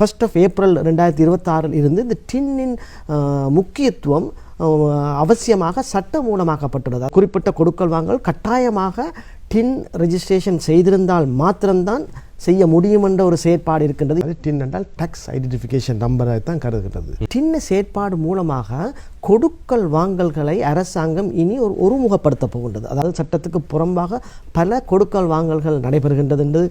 1 April 2026 இருந்து இந்த டின்னின் முக்கியத்துவம் அவசியமாக சட்டமூலமாக்கப்பட்டுள்ளது. குறிப்பிட்ட கொடுக்கல் வாங்கல் கட்டாயமாக டின் ரெஜிஸ்ட்ரேஷன் செய்திருந்தால் மாத்திரம்தான் செய்ய முடியும் என்ற ஒரு செயற்பாடு இருக்கின்றது. டின் என்றால் டாக்ஸ் ஐடென்டிஃபிகேஷன் நம்பரை தான் கருதுகிறது. டின் செயற்பாடு மூலமாக கொடுக்கல் வாங்கல்களை அரசாங்கம் இனி ஒருமுகப்படுத்த போகின்றது. அதாவது சட்டத்துக்கு புறம்பாக பல கொடுக்கல் வாங்கல்கள் நடைபெறுகின்றது என்று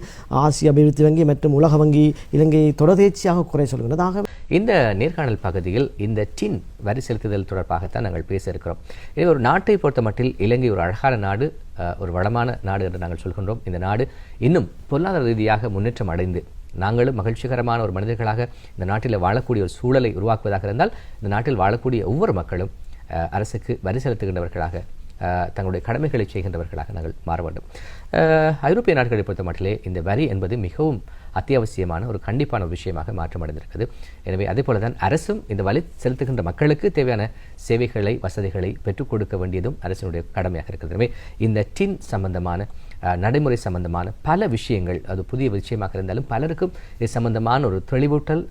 ஆசிய அபிவிருத்தி வங்கி மற்றும் உலக வங்கி இலங்கையை தொடர்ச்சியாக குறை சொல்கின்றது. இந்த நேர்காணல் பகுதியில் இந்த டின் வரி செலுத்துதல் தொடர்பாகத்தான் நாங்கள் பேச இருக்கிறோம். இது ஒரு நாட்டை பொறுத்த மட்டில் இலங்கை ஒரு அழகான நாடு, ஒரு வளமான நாடு என்று நாங்கள் சொல்கின்றோம். இந்த நாடு இன்னும் பொருளாதார ரீதியாக முன்னேற்றம் அடைந்து நாங்களும் மகிழ்ச்சிகரமான ஒரு மனிதர்களாக இந்த நாட்டில் வாழக்கூடிய ஒரு சூழலை உருவாக்குவதாக இருந்தால் இந்த நாட்டில் வாழக்கூடிய ஒவ்வொரு மக்களும் அரசுக்கு வரி செலுத்துகின்றவர்களாக தங்களுடைய கடமைகளை செய்கின்றவர்களாக நாங்கள் மாற வேண்டும். ஐரோப்பிய நாடுகளை பொறுத்த மட்டிலே இந்த வரி என்பது மிகவும் அத்தியாவசியமான ஒரு கண்டிப்பான ஒரு விஷயமாக மாற்றமடைந்திருக்கிறது. எனவே அதே போலதான் அரசும் இந்த வரி செலுத்துகின்ற மக்களுக்கு தேவையான சேவைகளை வசதிகளை பெற்றுக் கொடுக்க வேண்டியதும் அரசினுடைய கடமையாக இருக்கிறது. எனவே இந்த டின் சம்பந்தமான நடைமுறை சம்பந்தமான பல விஷயங்கள், அது புதிய விஷயமாக இருந்தாலும் பலருக்கும் இது சம்பந்தமான ஒரு தெளிவூட்டல்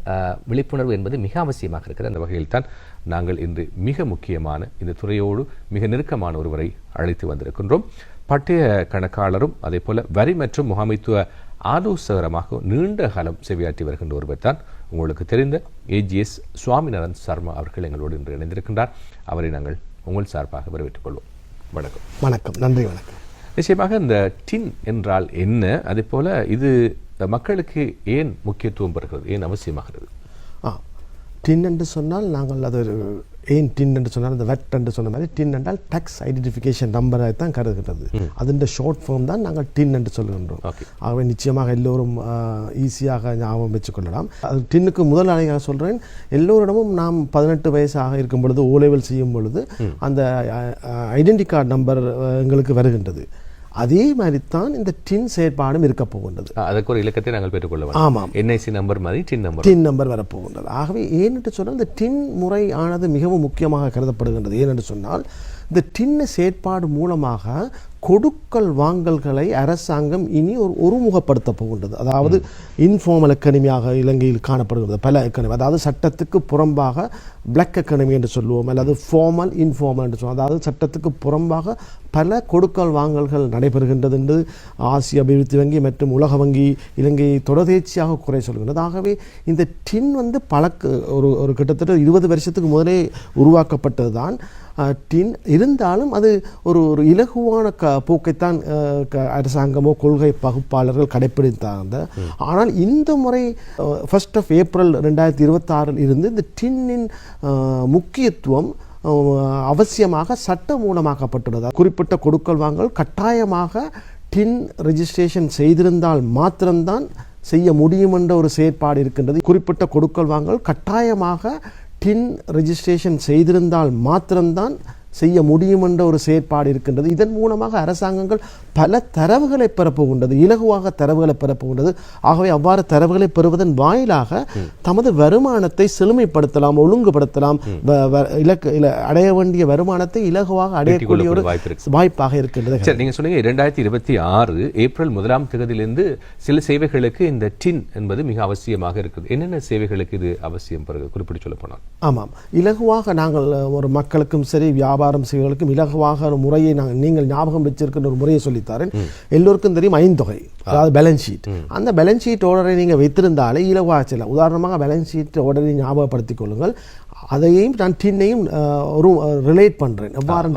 விழிப்புணர்வு என்பது மிக அவசியமாக இருக்கிறது. அந்த வகையில் தான் நாங்கள் இன்று மிக முக்கியமான இந்த துறையோடு மிக நெருக்கமான ஒருவரை அழைத்து வந்திருக்கின்றோம். பட்டய கணக்காளரும் அதே போல வரி மற்றும் முகாமைத்துவ ஆலோசகரமாக நீண்ட காலம் சேவையாற்றி வருகின்ற ஒருவர் தான் உங்களுக்கு தெரிந்த AGS சுவாமிநாதன் சர்மா அவர்கள் எங்களோடு இன்று இணைந்திருக்கின்றார். அவரை நாங்கள் உங்கள் சார்பாக வரவேற்றுக் கொள்வோம். வணக்கம். வணக்கம். நன்றி. வணக்கம். நிச்சயமாக இந்த டின் என்றால் என்ன, அதே போல இது மக்களுக்கு ஏன் முக்கியத்துவம் பெறுகிறது, ஏன் அவசியமாகிறது? டின் என்று சொன்னால் நாங்கள் அது ஏன் டின் என்று சொன்னால் அந்த வெட் என்று சொன்ன மாதிரி டின் என்றால் டாக்ஸ் ஐடென்டிஃபிகேஷன் நம்பரை தான் கருதுகிறது. அதன் ஷார்ட் ஃபார்ம் தான் நாங்கள் டின் என்று சொல்லுகின்றோம். ஆகவே நிச்சயமாக எல்லோரும் ஈஸியாக ஞாபகம் வச்சுக்கொள்ளலாம். அது டின்னுக்கு முதல் அணையாக சொல்கிறேன், எல்லோரிடமும் நாம் 18 வயசாக இருக்கும் பொழுது O level செய்யும் பொழுது அந்த ஐடென்டி கார்டு நம்பர் எங்களுக்கு வருகின்றது. அதே மாதிரி தான் இந்த டின் செயற்பாடும் இருக்க போகின்றது. அதற்கு ஒரு இலக்கத்தை நாங்கள் பெற்றுக்கொள்ள. ஆமாம், NIC நம்பர் மாதிரி டின் நம்பர் வரப்போகின்றது. ஆகவே ஏனென்று சொன்னால் இந்த டின் முறை ஆனது மிகவும் முக்கியமாக கருதப்படுகின்றது. ஏனென்று சொன்னால் இந்த டின் செயற்பாடு மூலமாக கொடுக்கல் வாங்கல்களை அரசாங்கம் இனி ஒருமுகப்படுத்த போகின்றது. அதாவது இன்ஃபார்மல் எக்கனமியாக இலங்கையில் காணப்படுகிறது. பல எக்கனமி, அதாவது சட்டத்துக்கு புறம்பாக பிளாக் எக்கனமி என்று சொல்லுவோம், அல்லது ஃபார்மல் இன்ஃபார்மல் என்று சொல்லுவோம். அதாவது சட்டத்துக்கு புறம்பாக பல கொடுக்கல் வாங்கல்கள் நடைபெறுகின்றது என்று ஆசிய அபிவிருத்தி வங்கி மற்றும் உலக வங்கி இலங்கையை தொடர்ச்சியாக குறை சொல்கின்றது. ஆகவே இந்த டின் ஒரு கிட்டத்தட்ட 20 வருஷத்துக்கு முதலே உருவாக்கப்பட்டது தான் டின். இருந்தாலும் அது ஒரு இலகுவான போக்கைத்தான் அரசாங்கமோ கொள்கை பகுப்பாளர்கள் கடைப்பிடித்தாங்க. ஆனால் இந்த முறை 1 ஏப்ரல் 2026 இருந்து இந்த டின்னின் முக்கியத்துவம் அவசியமாக சட்டமூலமாக்கப்பட்டுள்ளது. குறிப்பிட்ட கொடுக்கல் வாங்கல் கட்டாயமாக டின் ரெஜிஸ்ட்ரேஷன் செய்திருந்தால் மாத்திரம்தான் செய்ய முடியும் என்ற ஒரு செயற்பாடு இருக்கின்றது. குறிப்பிட்ட கொடுக்கல் வாங்கல் கட்டாயமாக டின் ரெஜிஸ்ட்ரேஷன் செய்திருந்தால் மாத்திரம்தான் செய்ய முடியும் என்ற ஒரு செயற்பாடு இருக்கின்றது. இதன் மூலமாக அரசாங்கங்கள் பல தரவுகளை பெறப்போகின்றது, இலகுவாக தரவுகளை பெறப்போகின்றது. ஆகவே அவ்வாறு தரவுகளை பெறுவதன் வாயிலாக தமது வருமானத்தை செழுமைப்படுத்தலாம், ஒழுங்குபடுத்தலாம், அடைய வேண்டிய வருமானத்தை இலகுவாக அடையக்கூடிய ஒரு வாய்ப்பாக இருக்கின்றது. நீங்க சொன்னீங்க 2026 ஏப்ரல் 1ஆம் தேதியிலிருந்து சில சேவைகளுக்கு இந்த டின் என்பது மிக அவசியமாக இருக்குது. என்னென்ன சேவைகளுக்கு இது அவசியம் குறிப்பிட்டு சொல்ல போனால்? ஆமாம், இலகுவாக நாங்கள் ஒரு மக்களுக்கும் சரி வியாபாரம் செய்வர்களுக்கும் இலகுவாக ஒரு முறையை நீங்கள் ஞாபகம் வச்சிருக்கின்ற ஒரு முறையை சொல்லித்தாரேன். எல்லோருக்கும் தெரியும் ஐந்தொகை, அதாவது பேலன்ஸ் ஷீட். அந்த பேலன்ஸ் ஷீட் ஆர்டரை நீங்கள் வைத்திருந்தாலே இலகுவாக செய்யலாம். உதாரணமாக பேலன்ஸ் ஷீட் ஆர்டரை ஞாபகப்படுத்திக் கொள்ளுங்கள். அதையும் நான் டின்னையும் ஒரு ரிலேட் பண்ணுறேன், எவ்வாறு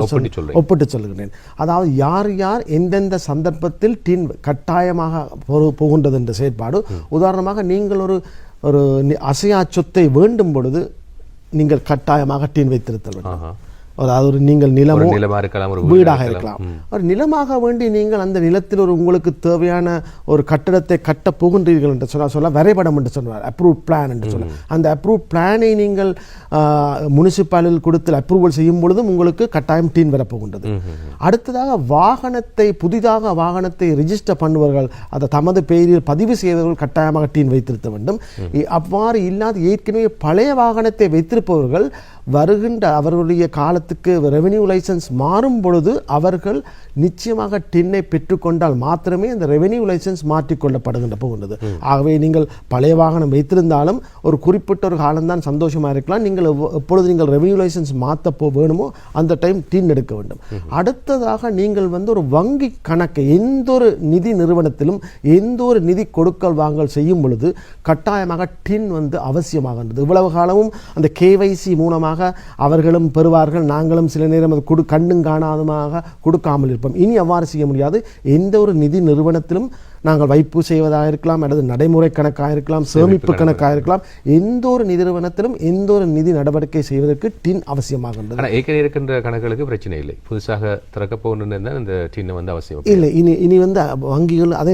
ஒப்பிட்டு சொல்லுகிறேன். அதாவது யார் யார் எந்தெந்த சந்தர்ப்பத்தில் டின் கட்டாயமாக போகின்றது என்ற செயற்பாடு. உதாரணமாக நீங்கள் ஒரு அசையா சொத்தை வேண்டும் பொழுது நீங்கள் கட்டாயமாக டின் வைத்திருத்தல் வேண்டும். அதாவது நீங்கள் நிலமோ வீடாக இருக்கலாம், ஒரு நிலமாக வேண்டி நீங்கள் அந்த நிலத்தில் உங்களுக்கு தேவையான ஒரு கட்டடத்தை கட்ட போகின்றீர்கள் என்று சொல்ல வரைபடம் என்று சொல்வார், அப்ரூவ் பிளான் என்று சொல்ல. அந்த அப்ரூவ் பிளானை நீங்கள் முனிசிபாலில் கொடுத்து அப்ரூவல் செய்யும் பொழுதும் உங்களுக்கு கட்டாயம் டின் வரப்போகின்றது. அடுத்ததாக புதிதாக வாகனத்தை ரிஜிஸ்டர் பண்ணுவார்கள், அதை தமது பெயரில் பதிவு செய்தவர்கள் கட்டாயமாக டின் வைத்திருக்க வேண்டும். அவ்வாறு இல்லாத ஏற்கனவே பழைய வாகனத்தை வைத்திருப்பவர்கள் வருகின்ற அவர்களுடைய காலத்தில் உதாரணத்துக்கு ரெவென்யூ லைசன்ஸ் மாறும் பொழுது அவர்கள் நிச்சயமாக டின்னை பெற்றுக்கொண்டால் மாத்திரமே அந்த ரெவென்யூ லைசன்ஸ் மாற்றிக்கொள்ளப்படுகின்ற போகின்றது. ஆகவே நீங்கள் பழைய வாகனம் வைத்திருந்தாலும் ஒரு குறிப்பிட்ட ஒரு காலம்தான் சந்தோஷமாக இருக்கலாம். நீங்கள் எப்பொழுது நீங்கள் ரெவென்யூ லைசன்ஸ் மாற்ற வேணுமோ அந்த டைம் டின் எடுக்க வேண்டும். அடுத்ததாக நீங்கள் ஒரு வங்கி கணக்கை எந்த ஒரு நிதி நிறுவனத்திலும் எந்த ஒரு நிதி கொடுக்கல் வாங்கல் செய்யும் பொழுது கட்டாயமாக டின் அவசியமாகின்றது. இவ்வளவு காலமும் அந்த கேவைசி மூலமாக அவர்களும் பெறுவார்கள், நாங்களும் சில நேரம் அது கண்ணும் காணாதமாக கொடுக்காமல் இருப்போம். இனி அவ்வாறு செய்ய முடியாது. எந்த ஒரு நிதி நிறுவனத்திலும் நாங்கள் வைப்பு செய்வதாக இருக்கலாம், அல்லது நடைமுறை கணக்காக இருக்கலாம், சேமிப்பு கணக்காக இருக்கலாம், எந்த ஒரு நிதி நிறுவனத்திலும் எந்த ஒரு நிதி நடவடிக்கை செய்வதற்கு டின் அவசியமாகின்றது. ஏற்கனவே இருக்கின்ற கணக்குகளுக்கு பிரச்சனை இல்லை, புதுசாக திறக்க போகணும்னு இந்த டின் அவசியம் இல்லை. இனி வங்கிகள் அதை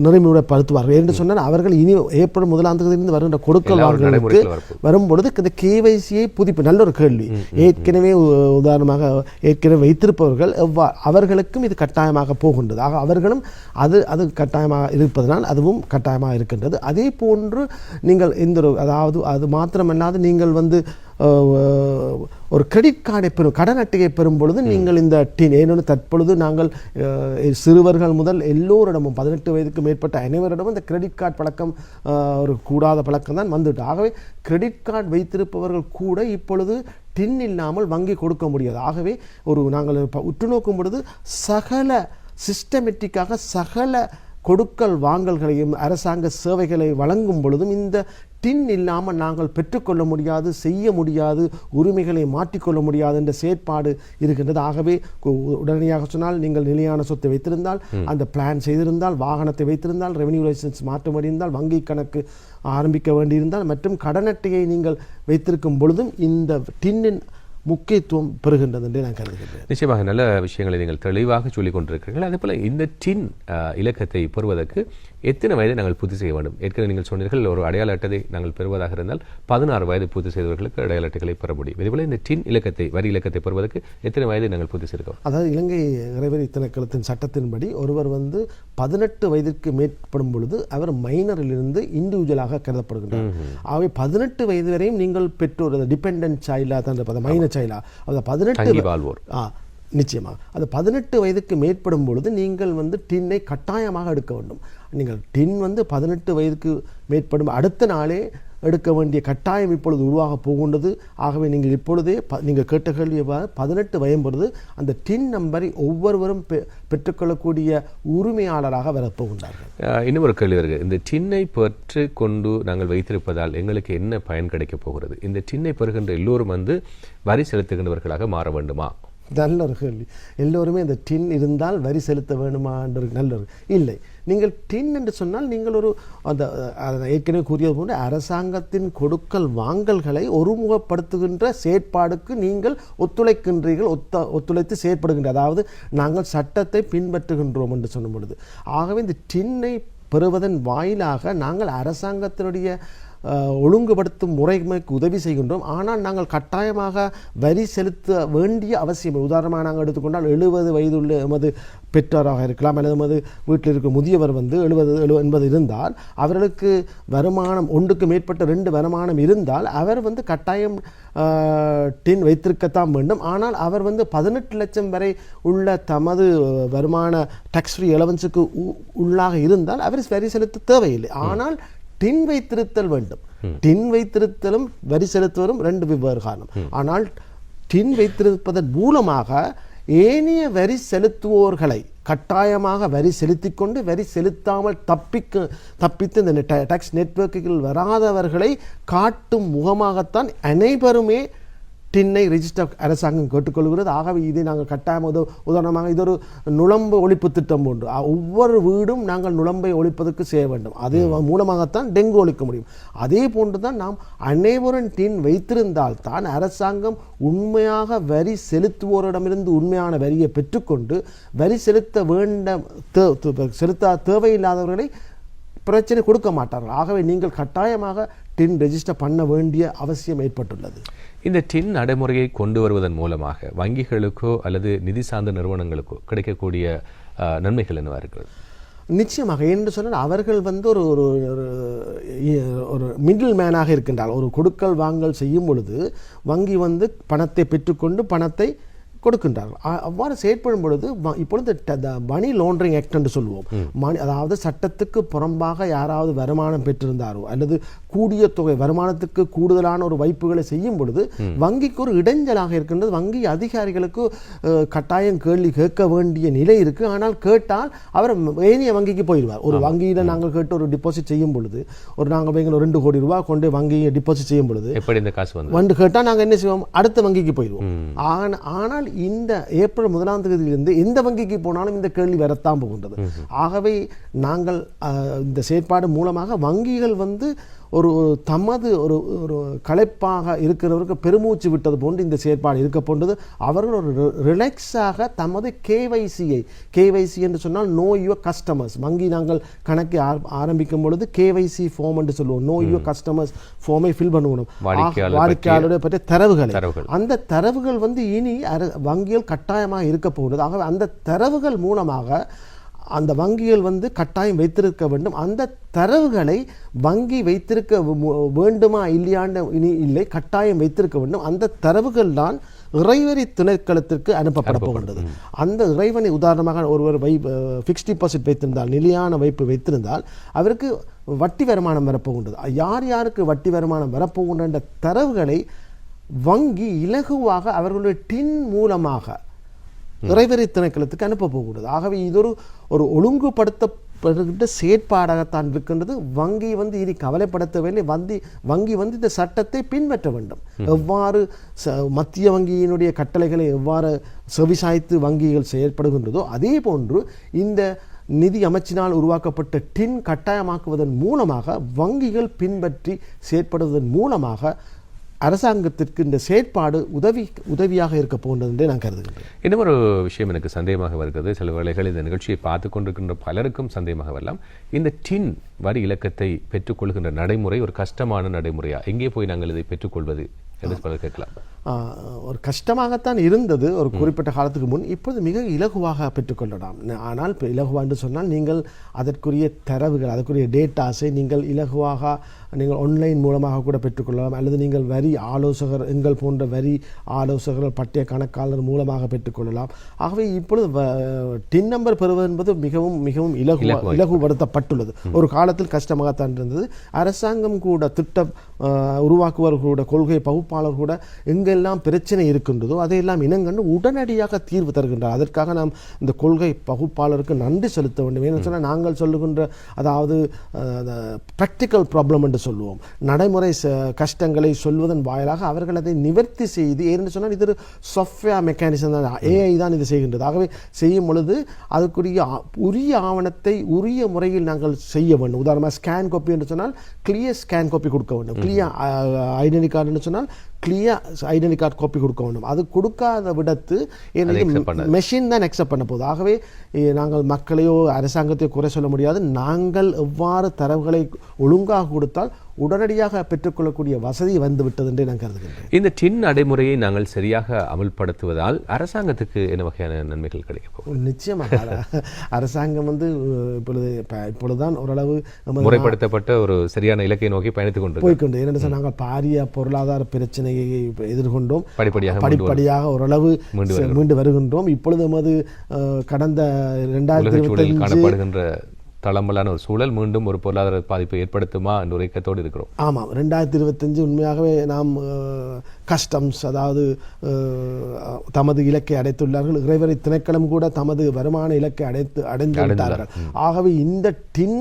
நடைமுறைப்படுத்துவார்கள் என்று சொன்னால் அவர்கள் இனி ஏப்ரல் 1ஆம் தேதியிலிருந்து வருகின்ற கொடுக்கல் வாங்கலுக்கு வரும்பொழுது இந்த கேவைசியை புதுப்பி நல்ல ஒரு கேள்வி. ஏற்கனவே உதாரணமாக ஏற்கனவே வைத்திருப்பவர்கள் அவர்களுக்கும் இது கட்டாயமாக போகின்றது. ஆக அவர்களும் அது கட்டாயம் இருப்பதனால் அதுவும் கட்டாயமாக இருக்கின்றது. அதே போன்று நீங்கள் அதாவது அது மாத்திரமல்லாது நீங்கள் ஒரு கிரெடிட் கார்டை கடன் அட்டையை பெறும் பொழுது நீங்கள் இந்த டின் ஏனென்று தற்பொழுது நாங்கள் சிறுவர்கள் முதல் எல்லோரிடமும் 18 வயதுக்கு மேற்பட்ட அனைவரிடமும் இந்த கிரெடிட் கார்டு பழக்கம் ஒரு கூடாத பழக்கம் தான் வந்துவிட்டு. ஆகவே கிரெடிட் கார்டு வைத்திருப்பவர்கள் கூட இப்பொழுது டின் இல்லாமல் வங்கி கொடுக்க முடியாது. ஆகவே நாங்கள் உற்று நோக்கும் பொழுது சகல சிஸ்டமேட்டிக்காக சகல கொடுக்கல் வாங்கல்களையும் அரசாங்க சேவைகளை வழங்கும் பொழுதும் இந்த டின் இல்லாமல் நாங்கள் பெற்றுக்கொள்ள முடியாது, செய்ய முடியாது, உரிமைகளை மாற்றிக்கொள்ள முடியாது என்ற செயற்பாடு இருக்கின்றது. ஆகவே உடனடியாக சொன்னால் நீங்கள் நிலையான சொத்தை வைத்திருந்தால், அந்த பிளான் செய்திருந்தால், வாகனத்தை வைத்திருந்தால், ரெவென்யூ லைசன்ஸ் மாற்ற வேண்டியிருந்தால், வங்கி கணக்கு ஆரம்பிக்க வேண்டியிருந்தால் மற்றும் கடன் அட்டையை நீங்கள் வைத்திருக்கும் பொழுதும் இந்த டின்னின் முக்கியத்துவம் பெறுகின்றது என்று நான் கருதுகிறேன். நிச்சயமாக நல்ல விஷயங்களை நீங்கள் தெளிவாக சொல்லிக் கொண்டிருக்கிறீர்கள். அதே போல இந்த டின் இலக்கத்தை பெறுவதற்கு எத்தனை வயதை நாங்கள் பூர்த்தி செய்ய வேண்டும்? ஏற்கனவே நீங்கள் சொன்னீர்கள் ஒரு அடையாள அட்டை நாங்கள் பெறுவதாக இருந்தால் 16 வயது பூர்த்தி செய்தவர்களுக்கு அடையாள அட்டைகளை பெற முடியும். இதேபோல இந்த டின் இலக்கத்தை வரி இலக்கத்தை பெறுவதற்கு எத்தனை வயதை நாங்கள் பூர்த்தி செய்கிறோம்? அதாவது இலங்கை இறைவரி திணைக்களத்தின் சட்டத்தின்படி ஒருவர் 18 வயதிற்கு மேற்படும் பொழுது அவர் மைனரிலிருந்து இண்டிவிஜுவலாக கருதப்படுகின்றார். ஆகவே 18 வயது வரையும் நீங்கள் பெற்றோர் டிபெண்டன்ட் சைல்டாக மைனர் சைல்டா 18 நிச்சயமாக அது 18 வயதுக்கு மேற்படும் பொழுது நீங்கள் டின்னை கட்டாயமாக எடுக்க வேண்டும். நீங்கள் டின் 18 வயதுக்கு மேற்படும் அடுத்த நாளே எடுக்க வேண்டிய கட்டாயம் இப்பொழுது உருவாக போகின்றது. ஆகவே நீங்கள் இப்பொழுதே நீங்கள் கேட்ட கேள்வி 18 வயம் பொழுது அந்த டின் நம்பரை ஒவ்வொருவரும் பெற்றுக்கொள்ளக்கூடிய உரிமையாளராக வரப்போகின்றார்கள். இன்னும் ஒரு கேள்வி வருகிறது. இந்த டின்னை பெற்று கொண்டு நாங்கள் வைத்திருப்பதால் எங்களுக்கு என்ன பயன் கிடைக்கப் போகிறது? இந்த டின்னை பெறுகின்ற எல்லோரும் வரி செலுத்துகின்றவர்களாக மாற வேண்டுமா? நல்ல ஒரு கேள்வி. எல்லோருமே இந்த டின் இருந்தால் வரி செலுத்த வேணுமா என்ற நல்ல ஒரு இல்லை. நீங்கள் டின் என்று சொன்னால் நீங்கள் ஒரு அந்த ஏற்கனவே கூறியது போன்று அரசாங்கத்தின் கொடுக்கல் வாங்கல்களை ஒருமுகப்படுத்துகின்ற செயற்பாடுக்கு நீங்கள் ஒத்துழைக்கின்றீர்கள், ஒத்துழைத்து செயற்படுகின்ற, அதாவது நாங்கள் சட்டத்தை பின்பற்றுகின்றோம் என்று சொல்லும் பொழுது. ஆகவே இந்த டின்னை பெறுவதன் வாயிலாக நாங்கள் அரசாங்கத்தினுடைய ஒழுங்குபடுத்தும் முறைமைக்கு உதவி செய்கின்றோம். ஆனால் நாங்கள் கட்டாயமாக வரி செலுத்த வேண்டிய அவசியம். உதாரணமாக நாங்கள் எடுத்துக்கொண்டால் 70 வயதுள்ள எமது பெற்றோராக இருக்கலாம், அல்லது எமது வீட்டில் இருக்கும் முதியவர் 70 இருந்தால் அவர்களுக்கு வருமானம் ஒன்றுக்கு மேற்பட்ட 2 வருமானம் இருந்தால் அவர் கட்டாயம் டின் வைத்திருக்கத்தான் வேண்டும். ஆனால் அவர் 18 லட்சம் வரை உள்ள தமது வருமான டாக்ஸ் ஃப்ரீ அலவன்ஸுக்கு உள்ளாக இருந்தால் அவர் வரி செலுத்த தேவையில்லை. ஆனால் டின் வைத்திருத்தல் வேண்டும். டின் வைத்திருத்தலும் வரி செலுத்துவதும் 2 வெவ்வேறு காரணம். ஆனால் டின் வைத்திருப்பதன் மூலமாக ஏனைய வரி செலுத்துவோர்களை கட்டாயமாக வரி செலுத்திக் கொண்டு வரி செலுத்தாமல் தப்பித்து இந்த டாக்ஸ் நெட்வொர்க்குகள் வராதவர்களை காட்டும் முகமாகத்தான் அனைவருமே டின்னை ரெஜிஸ்டர் அரசாங்கம் கேட்டுக்கொள்கிறது. ஆகவே இதை நாங்கள் கட்டாயம் உதாரணமாக இது ஒரு நுழம்பு ஒழிப்பு திட்டம் போன்று ஒவ்வொரு வீடும் நாங்கள் நுழம்பை ஒழிப்பதற்கு செய்ய வேண்டும். அது மூலமாகத்தான் டெங்கு ஒழிக்க முடியும். அதே போன்று தான் நாம் அனைவரும் டின் வைத்திருந்தால் தான் அரசாங்கம் உண்மையாக வரி செலுத்துவோரிடமிருந்து உண்மையான வரியை பெற்றுக்கொண்டு வரி செலுத்த தேவையில்லாதவர்களை பிரச்சனை கொடுக்க மாட்டார்கள். ஆகவே நீங்கள் கட்டாயமாக டின் ரெஜிஸ்டர் பண்ண வேண்டிய அவசியம் ஏற்பட்டுள்ளது. இந்த டின் நடைமுறையை கொண்டு வருவதன் மூலமாக வங்கிகளுக்கோ அல்லது நிதி சார்ந்த நிறுவனங்களுக்கோ கிடைக்கக்கூடிய நன்மைகள் என்னவா இருக்கிறது? நிச்சயமாக என்று சொன்னால் அவர்கள் வந்து ஒரு ஒரு ஒரு மிடில் மேனாக இருக்கின்றார். ஒரு கொடுக்கல் வாங்கல் செய்யும் பொழுது வங்கி வந்து பணத்தை பெற்றுக்கொண்டு பணத்தை கொடுக்கின்றார்கள். அவ்வாறு செயற்படும் பொழுது இப்பொழுது மணி லாண்டரிங் ஆக்ட் என்று சொல்லுவோம். அதாவது சட்டத்துக்கு புறம்பாக யாராவது வருமானம் பெற்றிருந்தாரோ அல்லது கூடிய தொகை வருமானத்துக்கு கூடுதலான ஒரு வைப்புகளை செய்யும் பொழுது வங்கிக்கு ஒரு இடைஞ்சலாக இருக்கின்றது. வங்கி அதிகாரிகளுக்கு கட்டாயம் கேள்வி கேட்க வேண்டிய நிலை இருக்கு. ஆனால் கேட்டால் அவர் ஏனைய வங்கிக்கு போயிடுவார். ஒரு வங்கியில நாங்கள் கேட்டு ஒரு டிபாசிட் செய்யும் பொழுது நாங்கள் 2 கோடி ரூபாய் கொண்டு வங்கியை டிபாசிட் செய்யும் பொழுது எப்படி இந்த காசு வந்து கேட்டால் நாங்கள் என்ன செய்வோம், அடுத்த வங்கிக்கு போயிடுவோம். ஆனால் இந்த ஏப்ரல் 1ஆம் தேதியிலிருந்து எந்த வங்கிக்கு போனாலும் இந்த கேள்வி வரத்தான் போகின்றது. ஆகவே நாங்கள் இந்த செயற்பாடு மூலமாக வங்கிகள் வந்து ஒரு தமது ஒரு ஒரு களைப்பாக இருக்கிறவருக்கு பெருமூச்சு விட்டது போன்று இந்த செயற்பாடு இருக்க போன்றது. அவர்கள் ஒரு ரிலாக்ஸாக தமது கேவைசி என்று சொன்னால் நோ யுவர் கஸ்டமர்ஸ். வங்கி நாங்கள் கணக்கை ஆரம்பிக்கும் பொழுது கேவைசி ஃபார்ம் என்று சொல்லுவோம். நோ யுவர் கஸ்டமர்ஸ் ஃபார்மை ஃபில் பண்ணணும். வாடிக்கையாளருடைய பற்றிய தரவுகளை, அந்த தரவுகள் வந்து இனி வங்கிகள் கட்டாயமாக இருக்க போகிறது. ஆகவே அந்த தரவுகள் மூலமாக அந்த வங்கிகள் வந்து கட்டாயம் வைத்திருக்க வேண்டும். அந்த தரவுகளை வங்கி வைத்திருக்க வேண்டுமா இல்லையான்னு இல்லை, கட்டாயம் வைத்திருக்க வேண்டும். அந்த தரவுகள் தான் இறைவரி திணைக்களத்திற்கு அனுப்பப்பட போகின்றது. அந்த இறைவனை உதாரணமாக ஒருவர் ஃபிக்ஸ்ட் டிபாசிட் வைத்திருந்தால், நிலையான வைப்பு வைத்திருந்தால் அவருக்கு வட்டி வருமானம் வரப்போகின்றது. யார் யாருக்கு வட்டி வருமானம் வரப்போகின்ற தரவுகளை வங்கி இலகுவாக அவர்களுடைய டின் மூலமாக இறைவரி திணைக்களத்துக்கு அனுப்ப போகிறது. ஆகவே இது ஒரு ஒழுங்குபடுத்தப்படுகின்ற செயற்பாடாகத்தான் இருக்கின்றது. வங்கி வந்து இனி கவலைப்படுத்தவில்லை. வங்கி வந்து இந்த சட்டத்தை பின்பற்ற வேண்டும். எவ்வாறு மத்திய வங்கியினுடைய கட்டளைகளை எவ்வாறு செவிசாய்த்து வங்கிகள் செயற்படுகின்றதோ அதே போன்று இந்த நிதி அமைச்சினால் உருவாக்கப்பட்ட டின் கட்டாயமாக்குவதன் மூலமாக வங்கிகள் பின்பற்றி செயற்படுவதன் மூலமாக அரசாங்கத்திற்கு இந்த செயற்பாடு உதவியாக இருக்க போன்றது என்று நான் கருதுகின்றேன். இன்னும் ஒரு விஷயம் எனக்கு சந்தேகமாக வருகிறது. சில வேளைகள் இந்த நிகழ்ச்சியை பார்த்து கொண்டிருக்கின்ற பலருக்கும் சந்தேகமாக வரலாம். இந்த டின் வரி இலக்கத்தை பெற்றுக்கொள்கின்ற நடைமுறை ஒரு கஷ்டமான நடைமுறையா? எங்கே போய் நாங்கள் இதை பெற்றுக்கொள்வது என்று பலர் கேட்கலாம். ஒரு கஷ்டமாகத்தான் இருந்தது ஒரு குறிப்பிட்ட காலத்துக்கு முன். இப்போது மிக இலகுவாக பெற்றுக்கொள்ளலாம். ஆனால் இலகுவா என்று சொன்னால் நீங்கள் அதற்குரிய தரவுகள், அதற்குரிய டேட்டாஸை நீங்கள் இலகுவாக நீங்கள் ஆன்லைன் மூலமாக கூட பெற்றுக்கொள்ளலாம். அல்லது நீங்கள் வரி ஆலோசகர், எங்கள் போன்ற வரி ஆலோசகர்கள், பட்டிய கணக்காளர் மூலமாக பெற்றுக்கொள்ளலாம். ஆகவே இப்பொழுது டின் நம்பர் பெறுவது என்பது மிகவும் மிகவும் இலகுபடுத்தப்பட்டுள்ளது. ஒரு காலத்தில் கஷ்டமாகத்தான் இருந்தது. அரசாங்கம் கூட திட்டம் உருவாக்குவர்கள் கூட, கொள்கை பகுப்பாளர் கூட எங்கெல்லாம் பிரச்சனை இருக்கின்றதோ அதையெல்லாம் இனங்கண்டு உடனடியாக தீர்வு தருகின்றார். அதற்காக நாம் இந்த கொள்கை பகுப்பாளருக்கு நன்றி செலுத்த வேண்டும். ஏன்னு சொன்னால் நாங்கள் சொல்லுகின்ற அதாவது ப்ராக்டிக்கல் ப்ராப்ளம் என்று சொல்லுவோம், நடைமுறை கஷ்டங்களை சொல்வதன் வாயிலாக அவர்கள் அதை நிவர்த்தி செய்து, ஏன்னு சொன்னால் இது ஒரு சாஃப்ட்வேர் மெக்கானிசம் தான், ஏஐ தான் இது செய்கின்றது. ஆகவே செய்யும் பொழுது அதுக்குரிய உரிய ஆவணத்தை உரிய முறையில் நாங்கள் செய்ய வேண்டும். உதாரணமாக ஸ்கேன் காப்பி என்று சொன்னால் கிளியர் ஸ்கேன் காப்பி கொடுக்க வேண்டும். கிளியர் ஐடென்டி கார்டு என்று சொன்னால் கிளியர் ஐடென்டி கார்டு காப்பி கொடுக்க வேண்டும். அது கொடுக்காத விடத்து மெஷின் தான் அக்செப்ட் பண்ண போகுது. ஆகவே நாங்கள் மக்களையோ அரசாங்கத்தையோ குறை சொல்ல முடியாது. நாங்கள் எவ்வாறு தரவுகளை ஒழுங்காக கொடுத்தால் உடனடியாக பெற்றுக்கொள்ளக்கூடிய வசதி வந்துவிட்டது என்று நான் கருதுகின்றேன். இந்த டின் நடைமுறையை நாங்கள் சரியாக அமல்படுத்துவதால் அரசாங்கத்துக்கு என்ன வகையான நன்மைகள் கிடைக்கும்? நிச்சயமாக அரசாங்கம் வந்து இப்பொழுதுதான் ஓரளவு முறைப்படுத்தப்பட்ட ஒரு சரியான இலக்கை நோக்கி பயணித்துக் போய்கொண்டு, ஏனென்றால் நாங்கள் பாரிய பொருளாதார பிரச்சனையை எதிர்கொண்டோம். படிப்படியாக ஓரளவு மீண்டு வருகின்றோம். இப்பொழுது நமது கடந்த 2025 காணப்படுகின்ற தளம்பலான ஒரு சூழல் மீண்டும் ஒரு பொருளாதார பாதிப்பை ஏற்படுத்துமா என்ற ஒரு இயக்கத்தோடு இருக்கிறோம். ஆமாம், 2025 உண்மையாகவே நாம் கஸ்டம்ஸ் அதாவது தமது இலக்கை அடைத்துள்ளார்கள். இறைவரி திணைக்களம் கூட தமது வருமான இலக்கை அடைந்துவிட்டார்கள். ஆகவே இந்த டின்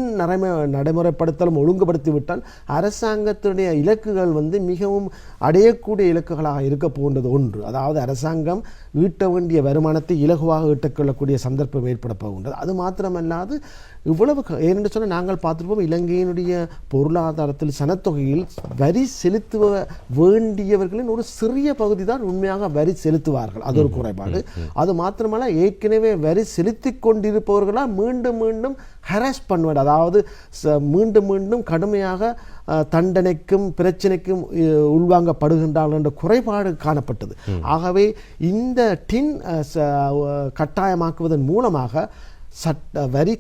நடைமுறைப்படுத்தலும் ஒழுங்குபடுத்தி விட்டால் அரசாங்கத்துடைய இலக்குகள் வந்து மிகவும் அடையக்கூடிய இலக்குகளாக இருக்க போன்றது ஒன்று. அதாவது அரசாங்கம் ஈட்ட வேண்டிய வருமானத்தை இலகுவாக ஈட்டக்கொள்ளக்கூடிய சந்தர்ப்பம் ஏற்பட போகின்றது. அது மாத்திரமல்லாது இவ்வளவு ஏனென்று சொன்னால் நாங்கள் பார்த்துருப்போம், இலங்கையினுடைய பொருளாதாரத்தில் சனத்தொகையில் வரி செலுத்துவ வேண்டியவர்களின் ஒரு சிறிய பகுதி தான் உண்மையாக வரி செலுத்துவார்கள். அது ஒரு குறைபாடு. அது மாத்திரமல்ல, ஏற்கனவே வரி செலுத்தி கொண்டிருப்பவர்களால் மீண்டும் மீண்டும் ஹராஸ் பண்ணுவார், அதாவது மீண்டும் மீண்டும் கடுமையாக தண்டனைக்கும் பிரச்சனைக்கும் உள்வாங்கப்படுகின்றார்கள் என்ற குறைபாடு காணப்பட்டது. ஆகவே இந்த டின் கட்டாயமாக்குவதன் மூலமாக வரி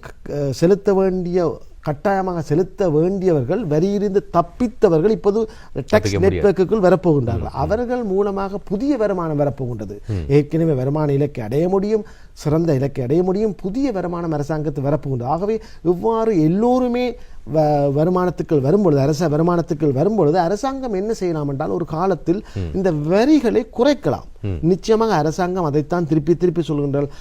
செலுத்த வேண்டிய கட்டாயமாக செலுத்த வேண்டியவர்கள் வரியிலிருந்து தப்பித்தவர்கள் இப்போது டாக்ஸ் நெட்வொர்க்குள் வரப்போகின்றார்கள். அவர்கள் மூலமாக புதிய வருமானம் வரப்போகின்றது. ஏற்கனவே வருமான இலக்கை அடைய முடியும், சிறந்த இலக்கை அடைய முடியும், புதிய வருமானம் அரசாங்கத்து வரப்போகின்றது. ஆகவே இவ்வாறு எல்லோருமே வருமானத்துக்கள் வரும்பொழுது, வருமானத்துக்கள் வரும்பொழுது அரசாங்கம் என்ன செய்யலாம் என்றால் ஒரு காலத்தில் இந்த வரிகளை குறைக்கலாம். நிச்சயமாக அரசாங்கம் அதைத்தான் திருப்பி சொல்கின்றால்,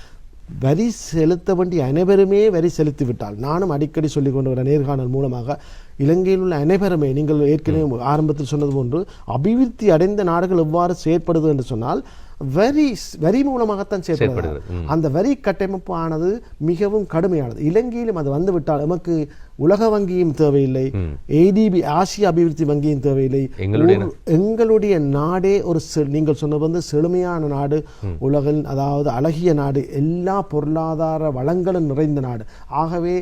வரி செலுத்த வேண்டிய அனைவருமே வரி செலுத்திவிட்டால், நானும் அடிக்கடி சொல்லிக் கொண்டு வர நேர்காணல் மூலமாக இலங்கையில் உள்ள அனைவருமே, நீங்கள் ஏற்கனவே ஆரம்பத்தில் சொன்னது போன்று அபிவிருத்தி அடைந்த நாடுகள் எவ்வாறு செயற்படுது என்று சொன்னால் வரி மூலமாகத்தான் செயற்படுகிறது. அந்த வரி கட்டமைப்பு ஆனது மிகவும் கடுமையானது. இலங்கையிலும் அது வந்துவிட்டால் நமக்கு உலக வங்கியும் தேவையில்லை, ADB ஆசிய அபிவிருத்தி வங்கியும் தேவையில்லை. எங்களுடைய நாடே ஒரு நீங்கள் சொன்னது செழுமையான நாடு, உலகில் அதாவது அழகிய நாடு, எல்லா பொருளாதார வளங்களும் நிறைந்த நாடு. ஆகவே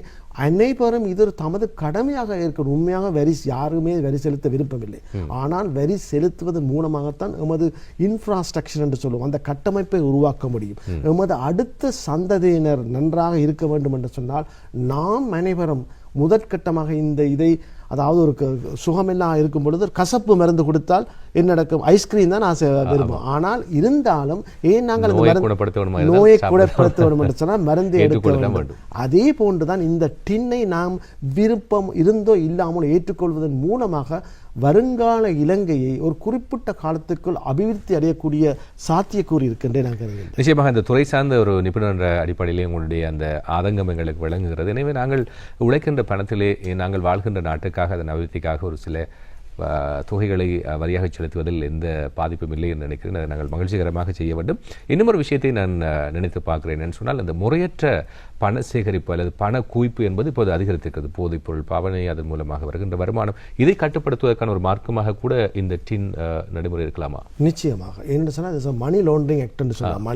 அனைவரும் இது தமது கடமையாக இருக்கணும். உண்மையாக யாருமே வரி செலுத்த விருப்பமில்லை. ஆனால் வரி செலுத்துவதன் மூலமாகத்தான் எமது இன்ஃப்ராஸ்ட்ரக்சர் என்று சொல்லுவோம், அந்த கட்டமைப்பை உருவாக்க முடியும். எமது அடுத்த சந்ததியினர் நன்றாக இருக்க வேண்டும் என்று சொன்னால் நாம் அனைவரும் முதற்கட்டமாக இதை அதாவது ஒரு சுகமெல்லாம் இருக்கும் பொழுது கசப்பு மருந்து கொடுத்தால் என்ன நடக்கும்? ஐஸ்கிரீம் தான் ஆசை விரும்பும். ஆனால் இருந்தாலும் ஏன் நாங்கள் நோயை குணப்படுத்த வேண்டும் என்று சொன்னால் மருந்து எடுக்க வேண்டும். அதே போன்றுதான் இந்த டின்னை நாம் விருப்பம் இருந்தோ இல்லாமல் ஏற்றுக்கொள்வதன் மூலமாக வருங்கால இலங்கையை ஒரு குறிப்பிட்ட காலத்துக்குள் அபிவிருத்தி அடையக்கூடிய சாத்தியக்கூறு இருக்கின்றே நான் கருதுகிறேன். நிச்சயமாக இந்த துறை சார்ந்த ஒரு நிபுணர் என்ற அடிப்படையிலே உங்களுடைய அந்த ஆதங்கம் எங்களுக்கு விளங்குகிறது. எனவே நாங்கள் உழைக்கின்ற பணத்திலே நாங்கள் வாழ்கின்ற நாட்டுக்காக அதன் அபிவிருத்திக்காக ஒரு சில தொகைகளை வரியாக செலுத்துவதில் எந்த பாதிப்பும் இல்லை என்று நினைக்கிறேன். அதை நாங்கள் மகிழ்ச்சிகரமாக செய்ய வேண்டும். இன்னும் ஒரு விஷயத்தை நான் நினைத்து பார்க்கிறேன் என்று சொன்னால், அந்த முறையற்ற பண சேகரிப்பு அல்லது பண குவிப்பு என்பது இப்போது அதிகரித்திருக்கிறது. போதைப் பொருள் பாவனை, அதன் மூலமாக வருகின்ற வருமானம், இதை கட்டுப்படுத்துவதற்கான ஒரு மார்க்கமாக கூட இந்த டின் நடைமுறை இருக்கலாமா? நிச்சயமாக. என்ன சொன்னால் மணி லாண்டரிங் ஆக்ட் என்று சொல்லலாம்.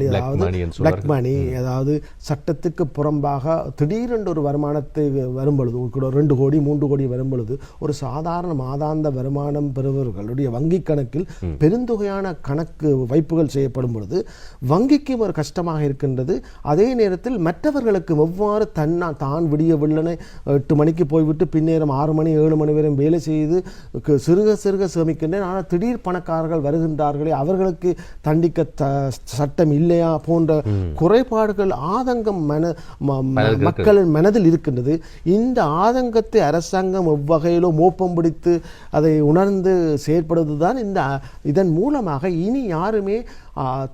பிளாக் மணி, அதாவது சட்டத்துக்கு புறம்பாக திடீரென்று ஒரு வருமானத்தை வரும்பொழுது, 2 கோடி 3 கோடி வரும்பொழுது ஒரு சாதாரண மாதாந்த வருமானம் பெறுபவர்களுடைய வங்கி கணக்கில் பெருந்தொகையான கணக்கு வைப்புகள் செய்யப்படும் பொழுது வங்கிக்கும் ஒரு கஷ்டமாக இருக்கின்றது. அதே நேரத்தில் மற்றவர்களுக்கு எவ்வாறு தான் விடிய வெள்ளனை 8 மணிக்கு போய்விட்டு பின்னேரம் 6 மணி 7 மணி வரை வேலை செய்து சிறுக சேமிக்கின்றேன், ஆனால் திடீர் பணக்காரர்கள் வருகின்றார்களே, அவர்களுக்கு தண்டிக்க சட்டம் இல்லையா போன்ற குறைபாடுகள் ஆதங்கம் மக்களின் மனதில் இருக்கின்றது. இந்த ஆதங்கத்தை அரசாங்கம் எவ்வகையிலோ மோப்பம் பிடித்து அதை உணர்ந்து செயற்படுவதுதான் இதன் மூலமாக இனி யாருமே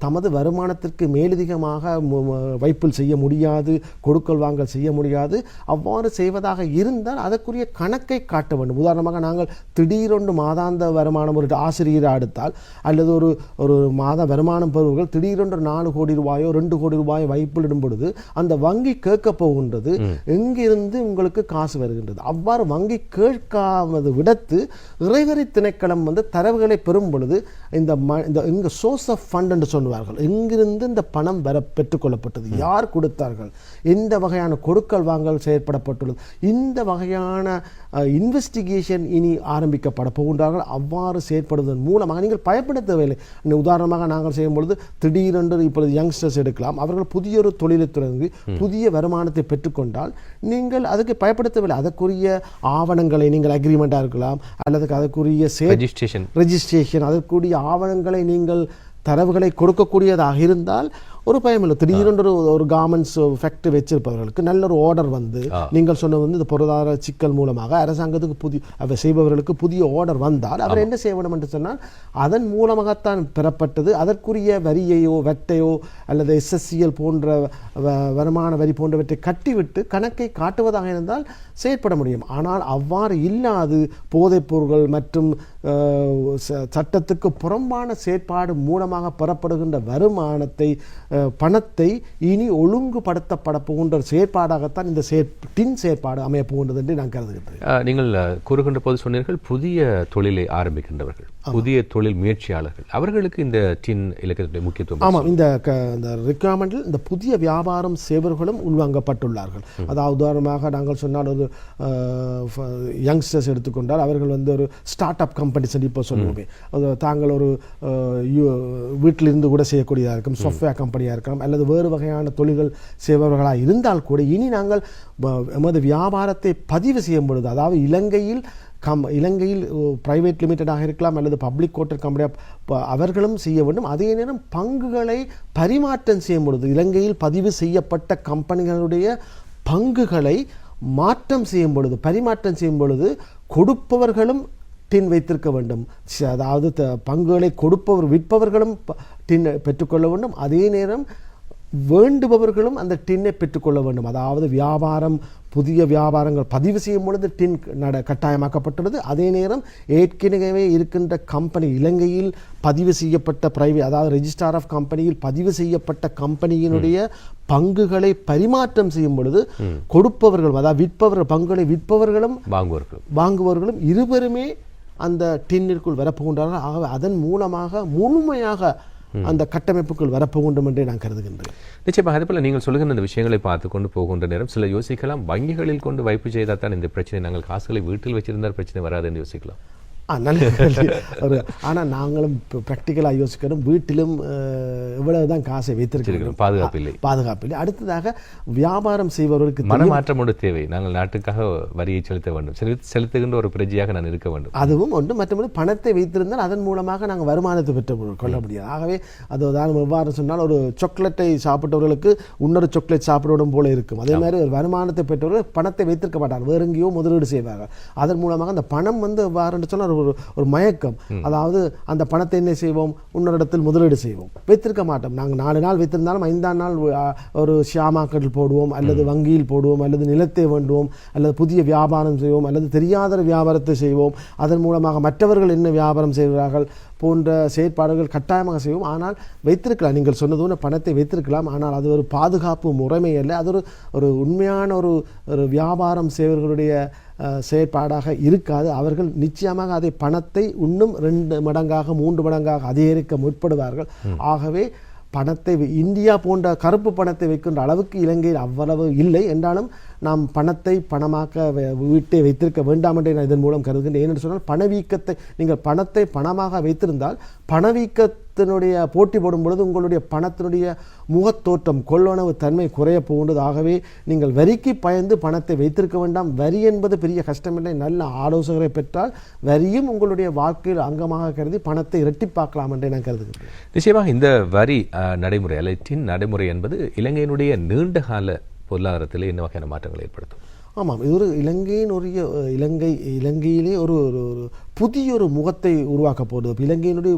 தமது வருமானத்திற்கு மேலதிகமாக வைப்பில் செய்ய முடியாது, கொடுக்கல் வாங்கல் செய்ய முடியாது. அவ்வாறு செய்வதாக இருந்தால் அதற்குரிய கணக்கை காட்ட வேண்டும். உதாரணமாக நாங்கள் திடீரென்று மாதாந்த வருமானம் ஒரு ஆசிரியராக எடுத்தால், அல்லது ஒரு மாத வருமானம் பெறுவர்கள் திடீரென்று 4 கோடி ரூபாயோ 2 கோடி ரூபாயோ வைப்பில் இடும் பொழுது அந்த வங்கி கேட்க போகின்றது, எங்கிருந்து உங்களுக்கு காசு வருகின்றது. அவ்வாறு வங்கி கேட்காமது விடத்து இறைவரி திணைக்களம் தரவுகளை பெறும் பொழுது இந்த சோர்ஸ் ஆஃப் ஃபண்ட் என்று சொல்லுவார்கள், எங்கிருந்து இந்த பணம் பெற்றுக்கொள்ளப்பட்டது, யார் கொடுத்தார்கள், எந்த வகையான கொடுக்கல் வாங்கல் செயற்படப்பட்டுள்ளது, இந்த வகையான இன்வெஸ்டிகேஷன் இனி ஆரம்பிக்கப்பட போகின்றார்கள். அவ்வாறு செயற்படுவதன் மூலமாக நீங்கள் பயப்பட தேவையில்லை. உதாரணமாக நாங்கள் செய்யும் பொழுது திடீரென்று இப்பொழுது யங்ஸ்டர்ஸ் எடுக்கலாம், அவர்கள் புதிய ஒரு தொழிலை தொடங்கி புதிய வருமானத்தை பெற்றுக்கொண்டால் நீங்கள் அதுக்கு பயப்பட தேவையில்லை. அதற்குரிய ஆவணங்களை நீங்கள் அக்ரிமெண்டாக இருக்கலாம், அல்லது அதற்குரிய ரெஜிஸ்ட்ரேஷன், அதற்குரிய ஆவணங்களை நீங்கள் தரவுகளை கொடுக்கக்கூடியதாக இருந்தால் ஒரு பயம் இல்லை. திடீரென்று ஒரு கார்மெண்ட்ஸ் ஃபேக்டரி வச்சிருப்பவர்களுக்கு நல்ல ஒரு ஆர்டர் நீங்கள் சொன்ன இந்த பொருளாதார சிக்கல் மூலமாக அரசாங்கத்துக்கு செய்பவர்களுக்கு புதிய ஆர்டர் வந்தால் அவர் என்ன செய்ய வேண்டும் என்று சொன்னால், அதன் மூலமாகத்தான் பெறப்பட்டது, அதற்குரிய வரியையோ வெட்டையோ அல்லது SSCL போன்ற வருமான வரி போன்றவற்றை கட்டிவிட்டு கணக்கை காட்டுவதாக இருந்தால் செயற்பட முடியும். ஆனால் அவ்வாறு இல்லாது போதைப் பொருட்கள் மற்றும் சட்டத்துக்கு புறம்பான செயற்பாடு மூலமாக பெறப்படுகின்ற வருமானத்தை பணத்தை இனி ஒழுங்குபடுத்தப்பட போகின்ற செயற்பாடாகத்தான் இந்த டின் செயற்பாடு அமைய போகின்றது என்று நான் கருதுகின்றேன். நீங்கள் கூறுகின்ற போது சொன்னீர்கள் புதிய தொழிலை ஆரம்பிக்கின்றவர்கள். புதிய தொழில் முயற்சியாளர்கள் அவர்களுக்கு இந்த டின் இலக்கத்தினுடைய முக்கியத்துவம். ஆமாம், இந்த ரெக்யர்மெண்டில் இந்த புதிய வியாபாரம் சேவர்களும் உள்வாங்கப்பட்டுள்ளார்கள். அதாவது உதாரணமாக நாங்கள் சொன்னால் ஒரு யங்ஸ்டர்ஸ் எடுத்துக்கொண்டால் அவர்கள் வந்து ஒரு ஸ்டார்ட் அப் கம்பெனிஸ் இப்போ சொல்லுவோமே, தாங்கள் ஒரு வீட்டிலிருந்து கூட செய்யக்கூடியதாக இருக்கும், சாஃப்ட்வேர் கம்பெனியாக இருக்கலாம் அல்லது வேறு வகையான தொழில்கள் செய்பவர்களாக இருந்தால் கூட இனி நாங்கள் எமது வியாபாரத்தை பதிவு செய்யும் பொழுது, அதாவது இலங்கையில் பிரைவேட் லிமிட்டடாக இருக்கலாம் அல்லது பப்ளிக் கோட்டர் கம்பெனியாக அவர்களும் செய்ய வேண்டும். அதே நேரம் பங்குகளை பரிமாற்றம் செய்யும் பொழுது இலங்கையில் பதிவு செய்யப்பட்ட கம்பெனிகளுடைய பங்குகளை பரிமாற்றம் செய்யும் பொழுது கொடுப்பவர்களும் டின் வைத்திருக்க வேண்டும். அதாவது பங்குகளை விற்பவர்களும் டின் பெற்றுக்கொள்ள வேண்டும். அதே நேரம் வேண்டுபவர்களும் அந்த டின்னை பெற்றுக்கொள்ள வேண்டும். அதாவது புதிய வியாபாரங்கள் பதிவு செய்யும் பொழுது டின் கட்டாயமாக்கப்பட்டுள்ளது. அதே நேரம் ஏற்கனவே இருக்கின்ற கம்பெனி இலங்கையில் பதிவு செய்யப்பட்ட அதாவது ரெஜிஸ்டார் ஆஃப் கம்பெனியில் பதிவு செய்யப்பட்ட கம்பெனியினுடைய பங்குகளை பரிமாற்றம் செய்யும் பொழுது கொடுப்பவர்களும், அதாவது பங்குகளை விற்பவர்களும் வாங்குபவர்களும் இருவருமே அந்த டின்னிற்குள் வரப்போகின்றார்கள். ஆகவே அதன் மூலமாக முழுமையாக அந்த கட்டமைப்புக்குள் வரப்போகின்றோம் என்றே நான் கருதுகின்றேன். நிச்சயமாக அதே போல நீங்கள் சொல்லுகின்ற இந்த விஷயங்களை பார்த்து கொண்டு போகின்ற நேரம் சில யோசிக்கலாம், வங்கிகளில் கொண்டு வைப்பு செய்தால் தான் இந்த பிரச்சனை, நாங்கள் காசுகளை வீட்டில் வச்சிருந்தால் பிரச்சனை வராது என்று யோசிக்கலாம். நல்ல ஆனால் நாங்களும் ப்ராக்டிக்கலாக யோசிக்கணும். வீட்டிலும் இவ்வளவுதான் காசை வைத்திருக்கிறோம், பாதுகாப்பில்லை. அடுத்ததாக வியாபாரம் செய்பவர்களுக்கு மனமாற்றம் ஒன்று தேவை. நாங்கள் நாட்டுக்காக வரியை செலுத்த வேண்டும், செலுத்துகின்ற ஒரு பிரஜையாக நான் இருக்க வேண்டும், அதுவும் ஒன்று. மற்றபடி பணத்தை வைத்திருந்தால் அதன் மூலமாக நாங்கள் வருமானத்தை பெற்று கொள்ள முடியாது. ஆகவே அது எவ்வாறு சொன்னால் ஒரு சாக்லேட்டை சாப்பிட்டவர்களுக்கு இன்னொரு சாக்லேட் சாப்பிடவும் போல இருக்கும். அதே மாதிரி ஒரு வருமானத்தை பெற்றவர்கள் பணத்தை வைத்திருக்க மாட்டார்கள், வேறு எங்கேயோ முதலீடு செய்வார்கள். அதன் மூலமாக அந்த பணம் வந்து எவ்வாறு சொன்னால் ஒரு மயக்கம். அதாவது அந்த பணத்தை என்ன செய்வோம், இன்னொரு இடத்தில் முதலீடு செய்வோம், வைத்திருக்க மாட்டோம். நாங்கள் 4 நாள் வைத்திருந்தாலும் 5ஆம் நாள் ஒரு ஷேர் மார்க்கெட்டில் போடுவோம், அல்லது வங்கியில் போடுவோம், அல்லது நிலத்தை வேண்டுவோம், அல்லது புதிய வியாபாரம் செய்வோம், அல்லது தெரியாத வியாபாரத்தை செய்வோம். அதன் மூலமாக மற்றவர்கள் என்ன வியாபாரம் செய்கிறார்கள் போன்ற செயற்பாடுகள் கட்டாயமாக செய்வோம். ஆனால் வைத்திருக்கலாம், நீங்கள் சொன்னது பணத்தை வைத்திருக்கலாம், ஆனால் அது ஒரு பாதுகாப்பு முறைமை அல்ல. அது ஒரு உண்மையான ஒரு வியாபாரம் செய்வர்களுடைய செயற்பாடாக இருக்காது. அவர்கள் நிச்சயமாக அதை பணத்தை இன்னும் 2 மடங்காக 3 மடங்காக அதிகரிக்க முற்படுவார்கள். ஆகவே பணத்தை இந்தியா போன்ற கருப்பு பணத்தை வைக்கின்ற அளவுக்கு இலங்கையில் அவ்வளவு இல்லை என்றாலும் நாம் பணத்தை பணமாக்க வீட்டை வைத்திருக்க வேண்டாம் என்று நான் இதன் மூலம் கருதுகின்றேன். ஏனென்று சொன்னால் பணவீக்கத்தை நீங்கள் பணத்தை பணமாக வைத்திருந்தால் பணவீக்கத்தினுடைய போட்டி போடும் பொழுது உங்களுடைய பணத்தினுடைய முகத்தோற்றம் கொள்ளளவு தன்மை குறைய போகின்றது. ஆகவே நீங்கள் வரிக்கு பயந்து பணத்தை வைத்திருக்க வேண்டாம். வரி என்பது பெரிய கஷ்டமில்லை. நல்ல ஆலோசகரை பெற்றால் வரியும் உங்களுடைய வாழ்க்கையில் அங்கமாக கருதி பணத்தை இரட்டிப்பாக்கலாம் என்று நான் கருதுகிறேன். நிச்சயமாக இந்த வரி நடைமுறை அல்லது டின் நடைமுறை என்பது இலங்கையினுடைய நீண்ட கால பொருளாதாரத்தில் என்ன வகையான மாற்றங்களை ஏற்படுத்தும்? ஆமாம், இது ஒரு இலங்கையிலே ஒரு புதிய ஒரு முகத்தை உருவாக்க போகிறது. இலங்கையினுடைய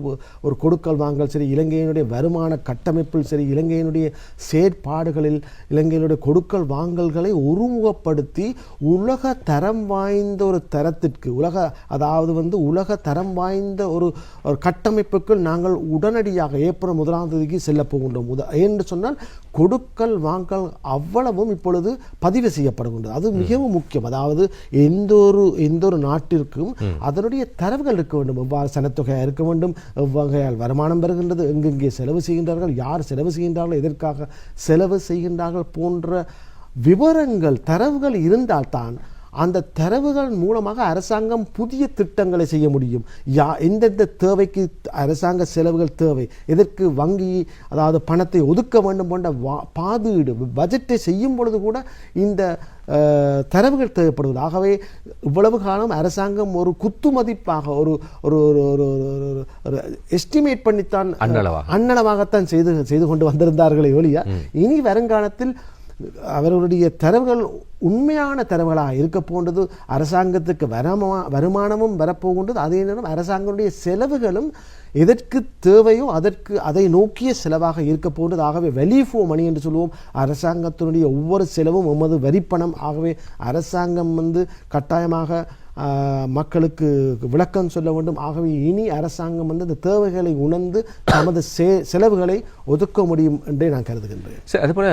ஒரு கொடுக்கல் வாங்கல் சரி, இலங்கையினுடைய வருமான கட்டமைப்பில் சரி, இலங்கையினுடைய செயற்பாடுகளில் இலங்கையினுடைய கொடுக்கல் வாங்கல்களை ஒருமுகப்படுத்தி உலக தரம் வாய்ந்த ஒரு தரத்திற்கு உலக தரம் வாய்ந்த ஒரு கட்டமைப்புக்குள் நாங்கள் உடனடியாக ஏப்ரல் 1ஆம் தேதிக்கு செல்ல போகின்றோம். என்று சொன்னால் கொடுக்கல் வாங்கல் அவ்வளவும் இப்பொழுது பதிவு செய்யப்படுகின்றது. அது மிகவும் முக்கியம். அதாவது எந்த ஒரு நாட்டிற்கும் அதனுடைய தரவுகள் இருக்க வேண்டும். எவ்வாறு சனத்தொகையாக இருக்க வேண்டும், எவ்வகையால் வருமானம் பெறுகின்றது, எங்கெங்கே செலவு செய்கின்றார்கள், யார் செலவு செய்கின்றார்கள், எதற்காக செலவு செய்கின்றார்கள் போன்ற விவரங்கள் தரவுகள் இருந்தால்தான் அந்த தரவுகள் மூலமாக அரசாங்கம் புதிய திட்டங்களை செய்ய முடியும். எந்தெந்த தேவைக்கு அரசாங்க செலவுகள் தேவை, எதற்கு வங்கி அதாவது பணத்தை ஒதுக்க வேண்டும் போன்ற பாதீடு பட்ஜெட்டை செய்யும் பொழுது கூட இந்த தரவுகள் தேவைப்படுவது. ஆகவே இவ்வளவு காலம் அரசாங்கம் ஒரு குத்து மதிப்பாக ஒரு எஸ்டிமேட் பண்ணித்தான் அன்னளவாகத்தான் செய்து கொண்டு வந்திருந்தார்களே ஒழிய இனி வருங்காலத்தில் அவர்களுடைய தரவுகள் உண்மையான தரவுகளாக இருக்க போன்றது. அரசாங்கத்துக்கு வருமானமும் வரப்போகின்றது. அதே நேரம் அரசாங்கத்துடைய செலவுகளும் எதற்கு தேவையோ அதை நோக்கிய செலவாக இருக்க போன்றது. ஆகவே வேல்யூ ஃபார் மணி என்று சொல்லுவோம். அரசாங்கத்தினுடைய ஒவ்வொரு செலவும் எமது வரிப்பணம். ஆகவே அரசாங்கம் கட்டாயமாக மக்களுக்கு விளக்கம் சொல்ல வேண்டும். ஆகவே இனி அரசாங்கம் இந்த தேவைகளை உணர்ந்து தமது செலவுகளை ஒதுக்க முடியும் என்றே நான் கருதுகின்றேன். அதுபோல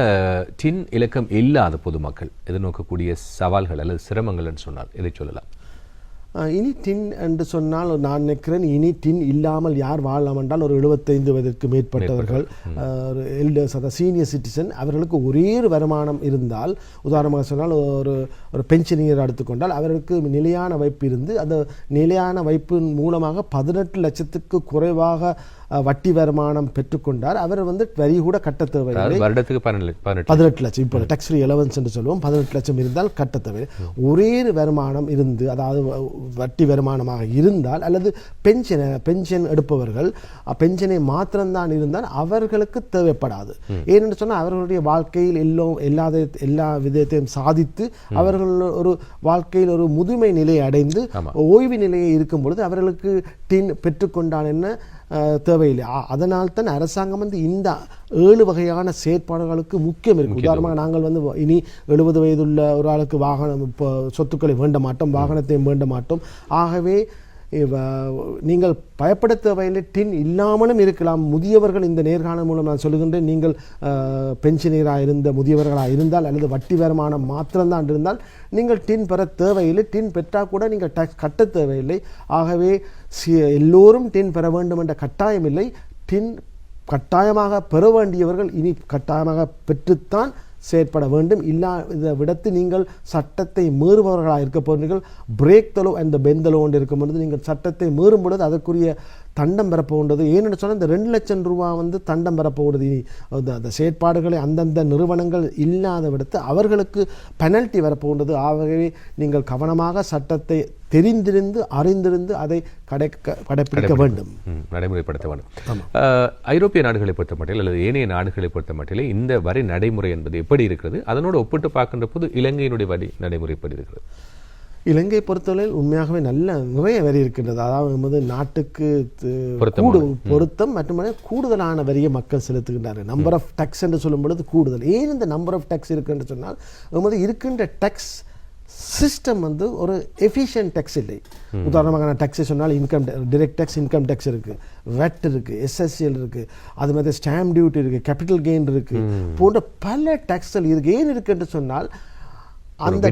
டின் இலக்கம் இல்லாத பொதுமக்கள் எதிர்நோக்கக்கூடிய சவால்கள் அல்லது சிரமங்கள் என்று சொன்னால் எதை சொல்லலாம்? இனி டின் என்று சொன்னால் நான் நினைக்கிறேன் இனி டின் இல்லாமல் யார் வாழலாம் என்றால் ஒரு 75 வயதிற்கு மேற்பட்டவர்கள், ஒரு எல்டர்ஸ், அதாவது சீனியர் சிட்டிசன், அவர்களுக்கு ஒரே ஒரு வருமானம் இருந்தால், உதாரணமாக சொன்னால் ஒரு பென்ஷனியர் எடுத்துக்கொண்டால் அவர்களுக்கு நிலையான வைப்பு இருந்து அந்த நிலையான வைப்பின் மூலமாக 18 லட்சத்துக்கு குறைவாக வட்டி வருமானம் பெற்றுக்கொண்டார். அவர் வரி கூட கட்ட தேவையில்லை. வருடத்துக்கு 18 லட்சம், இப்போ டேக்ஸ் ஃப்ரீ அலவன்ஸ் என்று சொல்லுவோம், 18 லட்சம் இருந்தால் கட்ட தேவையில்லை. ஒரே வருமானம் இருந்து, அதாவது வட்டி வருமானமாக இருந்தால், அல்லது பென்ஷன் எடுப்பவர்கள் பென்ஷனை மாத்திரம்தான் இருந்தால் அவர்களுக்கு தேவைப்படாது. ஏனென்று சொன்னால் அவர்களுடைய வாழ்க்கையில் எல்லா விதத்தையும் சாதித்து அவர்கள் ஒரு வாழ்க்கையில் ஒரு முதுமை நிலையை அடைந்து ஓய்வு நிலையை இருக்கும் பொழுது அவர்களுக்கு டின் பெற்றுக்கொண்டான் என்ன தேவையில்லை. அதனால்தான் அரசாங்கம் இந்த 7 வகையான செயற்பாடுகளுக்கு முக்கியம் இருக்கு. உதாரணமாக நாங்கள் இனி 70 வயதுள்ள ஒரு ஆளுக்கு வாகனம், சொத்துக்களை வேண்ட மாட்டோம், வாகனத்தையும் வேண்ட மாட்டோம். ஆகவே நீங்கள் பயப்பட தேவையில்லை, டின் இல்லாமலும் இருக்கலாம். முதியவர்கள் இந்த நேர்காணல் மூலம் நான் சொல்லுகின்றேன், நீங்கள் பென்ஷனராக இருந்த முதியவர்களாக இருந்தால் அல்லது வட்டி வருமானம் மாத்திரம்தான் இருந்தால் நீங்கள் டின் பெற தேவையில்லை. டின் பெற்றால் கூட நீங்கள் டேக்ஸ் கட்ட தேவையில்லை. ஆகவே எல்லோரும் டின் பெற வேண்டும் என்ற கட்டாயம் இல்லை. டின் கட்டாயமாக பெற வேண்டியவர்கள் இனி கட்டாயமாக பெற்றுத்தான் செயற்பட வேண்டும். இதை விடத்து நீங்கள் சட்டத்தை மீறுபவர்களாக இருக்க போகிறீர்கள். பிரேக் தலோ அந்த பெந்தலோ ஒன்று இருக்கும் பொழுது நீங்கள் சட்டத்தை மீறும் பொழுது அதற்குரிய தண்டம் பெறப்போகின்றது. ஏன்னு சொன்னால் இந்த 2 லட்சம் ரூபா தண்டம் பெறப்போகிறது. இனி அந்த செயற்பாடுகளை அந்தந்த நிறுவனங்கள் இல்லாத விடத்து அவர்களுக்கு பெனல்ட்டி வரப்போகின்றது. ஆகவே நீங்கள் கவனமாக சட்டத்தை தெரிந்திருந்து அறிந்திருந்து அதை கடைப்பிடிக்க வேண்டும், நடைமுறைப்படுத்த வேண்டும். ஐரோப்பிய நாடுகளை பொறுத்த மட்டில் அல்லது ஏனைய நாடுகளை பொறுத்த மட்டிலே இந்த வரி நடைமுறை என்பது எப்படி இருக்கிறது? அதனோடு ஒப்பிட்டு பார்க்கின்ற போது இலங்கையினுடைய வரி நடைமுறை எப்படி இருக்கிறது? இலங்கை பொறுத்தவரையில் உண்மையாகவே நிறைய வரி இருக்கின்றது. அதாவது நாட்டுக்கு பொருத்தம் மட்டுமே கூடுதலான வரியை மக்கள் செலுத்துகின்றார்கள். நம்பர் ஆஃப் டேக்ஸ் என்று சொல்லும் பொழுது கூடுதல். ஏன் இந்த நம்பர் ஆஃப் டேக்ஸ் இருக்கு என்று சொன்னால் இருக்கின்ற டேக்ஸ் சிஸ்டம் ஒரு எஃபிஷியன்ட் டேக்ஸ் இல்லை. உதாரணமாக நான் டேக்ஸை சொன்னால் டைரக்ட் டேக்ஸ், இன்கம் டேக்ஸ் இருக்கு, வெட் இருக்கு, எஸ்எஸ்சிஎல் இருக்கு, அது மாதிரி ஸ்டாம்ப் டியூட்டி இருக்கு, கேபிட்டல் கெயின் இருக்கு, போன்ற பல டேக்ஸ்கள் இருக்கு. ஏன் இருக்கு என்று சொன்னால் அந்த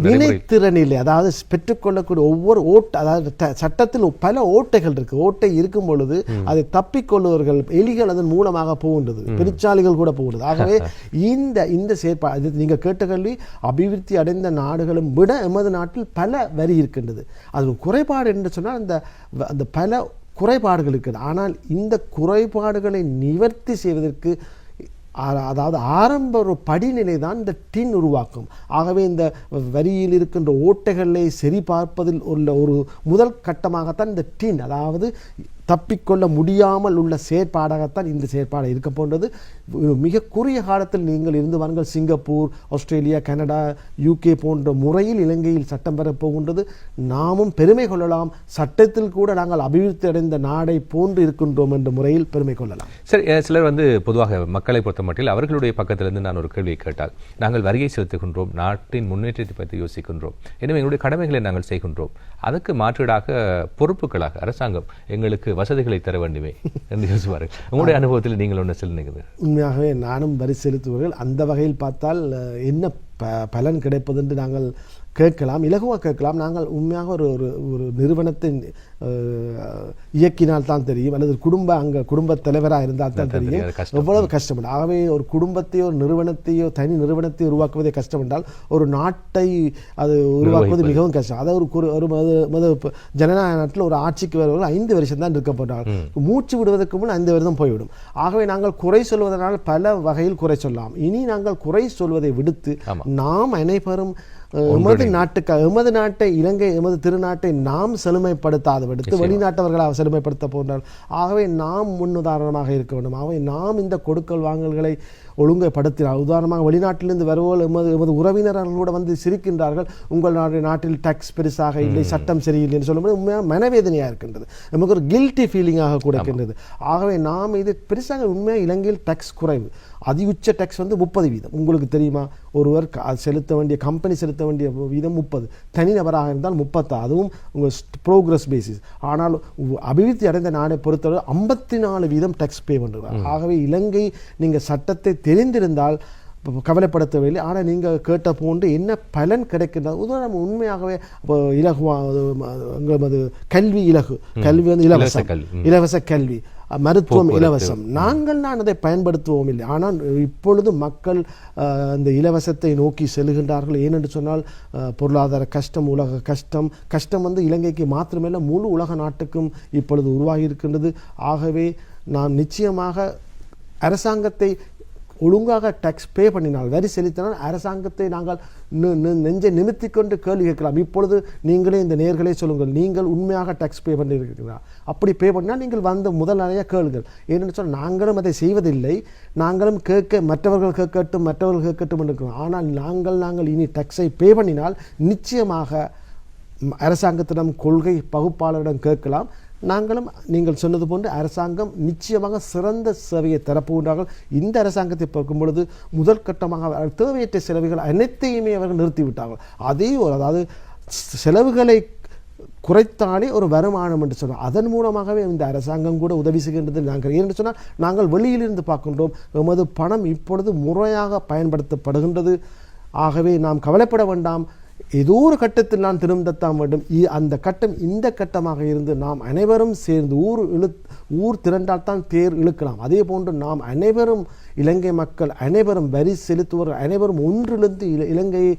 வினைத்திறன் இல்லை. அதாவது பெற்றுக்கொள்ளக்கூடிய ஒவ்வொரு அதாவது சட்டத்தில் பல ஓட்டைகள் இருக்கு. ஓட்டை இருக்கும் பொழுது அதை தப்பிக்கொள்ளுவர்கள், எலிகள் அதன் மூலமாக போகின்றது, பெருச்சாலிகள் கூட போகின்றது. ஆகவே இந்த செயற்பாடு நீங்க கேட்ட கல்வி அபிவிருத்தி அடைந்த நாடுகளும் விட எமது நாட்டில் பல வரி இருக்கின்றது. அது குறைபாடு என்று சொன்னால் அந்த பல குறைபாடுகள் இருக்கிறது. ஆனால் இந்த குறைபாடுகளை நிவர்த்தி செய்வதற்கு அதாவது ஆரம்ப ஒரு படிநிலை தான் இந்த டின் உருவாக்கும். ஆகவே இந்த வரியில் இருக்கின்ற ஓட்டைகளை சரி பார்ப்பதில் உள்ள ஒரு முதல் கட்டமாகத்தான் இந்த டின், அதாவது தப்பிக்கொள்ள முடியாமல் உள்ள செயற்பாடாகத்தான் இந்த செயற்பாடு இருக்க போன்றது. மிக குறுகிய காலத்தில் நீங்கள் இருந்து வாருங்கள். சிங்கப்பூர், ஆஸ்திரேலியா, கனடா, யூகே போன்ற முறையில் இலங்கையில் சட்டம் பெறப் போகின்றது. நாமும் பெருமை கொள்ளலாம். சட்டத்தில் கூட நாங்கள் அபிவிருத்தி அடைந்த நாடை போன்று இருக்கின்றோம் என்ற முறையில் பெருமை கொள்ளலாம். சரி, சிலர் பொதுவாக மக்களை பொறுத்த மட்டில் அவர்களுடைய பக்கத்திலிருந்து நான் ஒரு கேள்வியை கேட்டால், நாங்கள் வரியை செலுத்துகின்றோம், நாட்டின் முன்னேற்றத்தை பற்றி யோசிக்கின்றோம், எனவே எங்களுடைய கடமைகளை நாங்கள் செய்கின்றோம், அதற்கு மாற்றீடாக பொறுப்புகளாக அரசாங்கம் எங்களுக்கு வசதிகளை தர வேண்டுமே என்று யோசிப்பார்கள். உங்களுடைய அனுபவத்தில் நீங்கள் ஒன்று சொல்லுங்கள். உண்மையாகவே நானும் வரி செலுத்துவர்கள். அந்த வகையில் பார்த்தால் என்ன பலன் கிடைப்பது என்று நாங்கள் கேட்கலாம், இலகுவாக கேட்கலாம். நாங்கள் உண்மையாக ஒரு நிறுவனத்தை இயக்கினால் தான் தெரியும், அல்லது குடும்ப தலைவராக இருந்தால் தான் தெரியும் எவ்வளவு கஷ்டம். ஆகவே ஒரு குடும்பத்தையோ நிறுவனத்தையோ தனி நிறுவனத்தை உருவாக்குவதே கஷ்டம் என்றால் ஒரு நாட்டை அது உருவாக்குவது மிகவும் கஷ்டம். அதாவது ஒரு ஜனநாயக நாட்டில் ஒரு ஆட்சிக்கு வருவர்கள் 5 வருஷம் தான் இருக்க போட்டார்கள். மூச்சு விடுவதற்கு முன் 5 வருடம் போய்விடும். ஆகவே நாங்கள் குறை சொல்வதனால் பல வகையில் குறை சொல்லலாம். இனி நாங்கள் குறை சொல்வதை விடுத்து நாம் அனைவரும் எமது நாட்டை இலங்கை, எமது திருநாட்டை நாம் செழுமைப்படுத்தாத விடுத்து வெளிநாட்டவர்களாக செழுமைப்படுத்த போன்றார். ஆகவே நாம் முன்னுதாரணமாக இருக்க வேண்டும். ஆகவே நாம் இந்த கொடுக்கல் வாங்கல்களை ஒழுங்குபடுத்தினார். உதாரணமாக வெளிநாட்டிலிருந்து வருவோல் எமது உறவினர்கள் கூட சிரிக்கின்றார்கள், உங்கள் நாட்டில் டாக்ஸ் பெருசாக இல்லை, சட்டம் சரியில்லை என்று சொல்லும்போது உண்மையாக மனவேதனையாக இருக்கின்றது, நமக்கு ஒரு கில்ட்டி ஃபீலிங்காக கூட இருக்கின்றது. ஆகவே நாம் இது பெருசாக உண்மையாக இலங்கையில் டாக்ஸ் குறைவு, அதிஉச்ச டாக்ஸ் 30%. உங்களுக்கு தெரியுமா, ஒருவர் செலுத்த வேண்டிய கம்பெனி செலுத்த வேண்டிய வீதம் 30, தனிநபராக இருந்தால் 30, அதுவும் உங்கள் ப்ரோக்ரஸ் பேசிஸ். ஆனால் அபிவிருத்தி அடைந்த நாடை பொறுத்தவரை 54% டாக்ஸ் பே பண்ணுறாங்க. ஆகவே இலங்கை நீங்கள் சட்டத்தை தெரிந்திருந்தால் கவலைப்பட தேவையில்லை. ஆனால் நீங்கள் கேட்ட போன்று என்ன பலன் கிடைக்கின்றது. உதாரணம் உண்மையாகவே இப்போ எங்களது கல்வி கல்வி வந்து இலவச கல்வி, மருத்துவம் இலவசம். நாங்கள் தான் அதை பயன்படுத்துவோம் இல்லை. ஆனால் இப்பொழுது மக்கள் அந்த இலவசத்தை நோக்கி செல்கின்றார்கள். ஏனென்று சொன்னால் பொருளாதார கஷ்டம், உலக கஷ்டம் வந்து இலங்கைக்கு மாத்திரமல்ல முழு உலக நாட்டுக்கும் இப்பொழுது உருவாகி இருக்கின்றது. ஆகவே நாம் நிச்சயமாக அரசாங்கத்தை ஒழுங்காக டேக்ஸ் பே பண்ணினால், வரி செலுத்தினால் அரசாங்கத்தை நாங்கள் நெஞ்சை நிமித்தி கொண்டு கேள்வி கேட்கலாம். இப்பொழுது நீங்களே இந்த நேர்களே சொல்லுங்கள், நீங்கள் உண்மையாக டேக்ஸ் பே பண்ணியிருக்கிறீர்களா? அப்படி பே பண்ணினால் நீங்கள் வந்த முதல் நிறைய கேளுங்கள். ஏனென்று சொன்னால் நாங்களும் அதை செய்வதில்லை. நாங்களும் மற்றவர்கள் கேட்கட்டும் இருக்கிறோம். ஆனால் நாங்கள் இனி டேக்ஸை பே பண்ணினால் நிச்சயமாக அரசாங்கத்திடம் கொள்கை பகுப்பாளரிடம் கேட்கலாம். நாங்களும் நீங்கள் சொன்னது போன்று அரசாங்கம் நிச்சயமாக சிறந்த சேவையை தரப்போகின்றார்கள். இந்த அரசாங்கத்தை பார்க்கும் பொழுது முதல் கட்டமாக தேவையற்ற செலவுகள் அனைத்தையுமே அவர்கள் நிறுத்திவிட்டார்கள். அதாவது செலவுகளை குறைத்தாலே ஒரு வருமானம் என்று சொன்னால் அதன் மூலமாகவே இந்த அரசாங்கம் கூட உதவி செய்கின்றது. நாங்கள் ஏன்னு சொன்னால் நாங்கள் வெளியிலிருந்து பார்க்கின்றோம், எமது பணம் இப்பொழுது முறையாக பயன்படுத்தப்படுகின்றது. ஆகவே நாம் கவலைப்பட வேண்டாம். ஏதோ ஒரு கட்டத்தில் நான் திரும்பத்தான் வேண்டும். அந்த கட்டம் இந்த கட்டமாக இருந்து நாம் அனைவரும் சேர்ந்து ஊர் திரண்டால் தான் தேர் இழுக்கலாம். அதே போன்று நாம் அனைவரும் இலங்கை மக்கள் அனைவரும் வரி செலுத்துவர்கள் அனைவரும் ஒன்றிலிருந்து இலங்கையை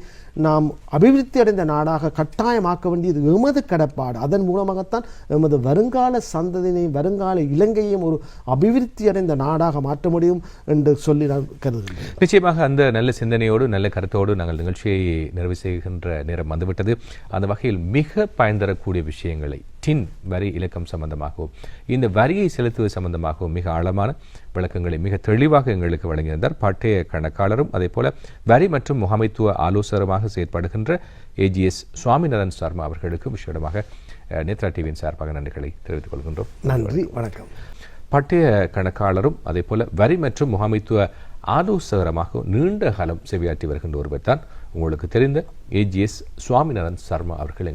நாம் அபிவிருத்தி அடைந்த நாடாக கட்டாயமாக்க வேண்டியது எமது கடப்பாடு. அதன் மூலமாகத்தான் எமது வருங்கால சந்ததியினை வருங்கால இலங்கையும் ஒரு அபிவிருத்தி அடைந்த நாடாக மாற்ற முடியும் என்று சொல்லி நான் கருதுகிறேன். நிச்சயமாக அந்த நல்ல சிந்தனையோடு நல்ல கருத்தோடு நாங்கள் நிகழ்ச்சியை நிறைவு செய்கின்ற நேரம் வந்துவிட்டது. அந்த வகையில் மிக பயன் தரக்கூடிய விஷயங்களை டின் வரி இலக்கம் சம்பந்தமாகவும் இந்த வரியை செலுத்துவது சம்பந்தமாகவும் மிக ஆழமான விளக்கங்களை மிக தெளிவாக எங்களுக்கு வழங்கியிருந்தார் பட்டய கணக்காளரும் அதே போல வரி மற்றும் முகாமைத்துவ ஆலோசகருமாக செயற்படுகின்ற AGS சுவாமிநாதன் சர்மா அவர்களுக்கு விசேடமாக நேத்ரா டிவியின் சார்பாக நன்றிகளை தெரிவித்துக் கொள்கின்றோம். நன்றி, வணக்கம். பட்டய கணக்காளரும் அதே போல வரி மற்றும் முகாமைத்துவ ஆலோசகரமாக நீண்ட காலம் சேவையாற்றி வருகின்ற ஒருவர் தான் உங்களுக்கு தெரிந்த AGS சுவாமிநாதன் சர்மா அவர்கள்.